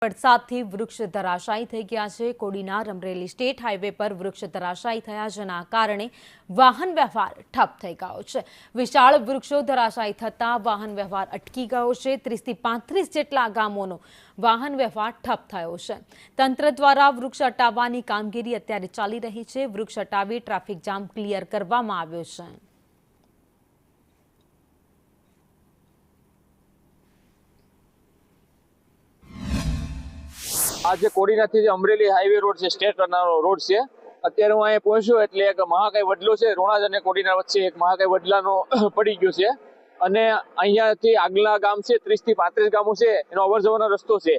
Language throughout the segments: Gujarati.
વરસાદથી વૃક્ષ ધરાશાયી થઈ ગયા છે। કોડીનાર અમરેલી સ્ટેટ હાઈવે પર વૃક્ષ ધરાશાયી થયા, જેના કારણે વાહન વ્યવહાર ઠપ થઈ ગયો છે। વિશાળ વૃક્ષો ધરાશાયી થતા વાહન વ્યવહાર અટકી ગયો છે। 30 થી 35 જેટલા ગામોનો વાહન વ્યવહાર ઠપ થયો છે। તંત્ર દ્વારા વૃક્ષ હટાવવાની કામગીરી અત્યારે ચાલી રહી છે। વૃક્ષ હટાવી ટ્રાફિક જામ ક્લિયર કરવામાં આવ્યો છે। आज कोडीनाथी अमरेली हाईवे रोड से स्टेट रोड से અત્યારે હું અહીંયા પહોંચ્યો એટલે એક મહાકાય વડલો છે। રોણાજ અને કોડીનાર વચ્ચે એક મહાકાય વડલાનો પડી ગયો છે અને અહીંયાથી આગલા ગામ છે 30 થી 35 ગામો છે, એનો અવર જવરનો રસ્તો છે।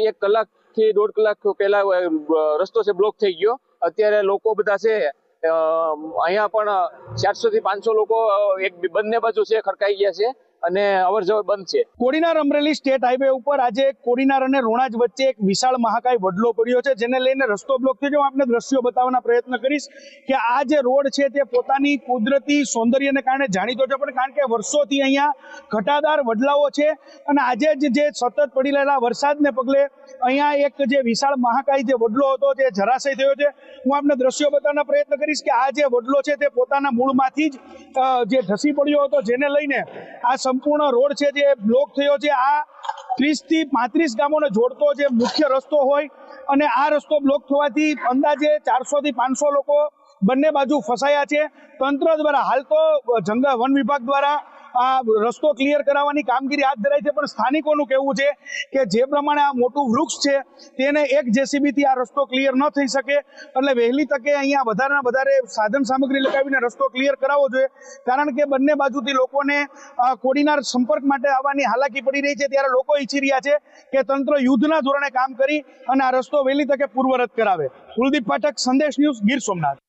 એક કલાકથી 1.5 કલાક પહેલા રસ્તો છે બ્લોક થઈ ગયો। અત્યારે લોકો બધા છે અહીંયા પણ 400 થી 500 લોકો બંને બાજુ છે ખડકાઈ ગયા છે અને અવર જવર બંધ છે। કોડીનાર અમરેલી સ્ટેટ હાઈવે ઉપર આજે કોડીનાર અને રોણાજ વચ્ચે એક વિશાળ મહાકાય વડલો પડ્યો છે, જેને લઈને રસ્તો બ્લોક થયો છે। હું આપને દ્રશ્યો બતાવવાના પ્રયત્ન કરીશ કે આ જે રોડ છે તે પોતાની કુદરતી સૌંદર્યને કારણે જાણીતો છે, પણ કારણ કે વર્ષોથી અહીંયા ઘટાદાર વડલાઓ છે અને આજે જે સતત પડી રહેલા વરસાદને પગલે અહીંયા એક જે વિશાળ મહાકાય જે વડલો હતો તે ધરાશય થયો છે। હું આપને દ્રશ્યો બતાવવાના પ્રયત્ન કરીશ કે આ જે વડલો છે તે પોતાના મૂળમાંથી જ જે ધસી પડ્યો હતો, જેને લઈને આ સંપૂર્ણ રોડ છે જે બ્લોક થયો છે। આ 30 થી 35 ગામોને જોડતો જે મુખ્ય રસ્તો હોય અને આ રસ્તો બ્લોક થવાથી અંદાજે 400 થી 500 લોકો બંને બાજુ ફસાયા છે। તંત્ર દ્વારા હાલ તો વન વિભાગ દ્વારા આ રસ્તો ક્લિયર કરાવવાની કામગીરી હાથ ધરાઈ છે, પણ સ્થાનિકોનું કહેવું છે કે જે પ્રમાણે આ મોટું વૃક્ષ છે તેને એક જેસીબીથી આ રસ્તો ક્લિયર ન થઈ શકે, એટલે વહેલી તકે અહીંયા વધારેમાં વધારે સાધન સામગ્રી લગાવીને રસ્તો ક્લિયર કરાવવો જોઈએ, કારણ કે બંને બાજુથી લોકોને કોડીનાર સંપર્ક માટે આવવાની હાલાકી પડી રહી છે। ત્યારે લોકો ઈચ્છી રહ્યા છે કે તંત્ર યુદ્ધના ધોરણે કામ કરી અને આ રસ્તો વહેલી તકે પૂર્વરત કરાવે। કુલદીપ પાઠક, સંદેશ ન્યૂઝ, ગીર સોમનાથ।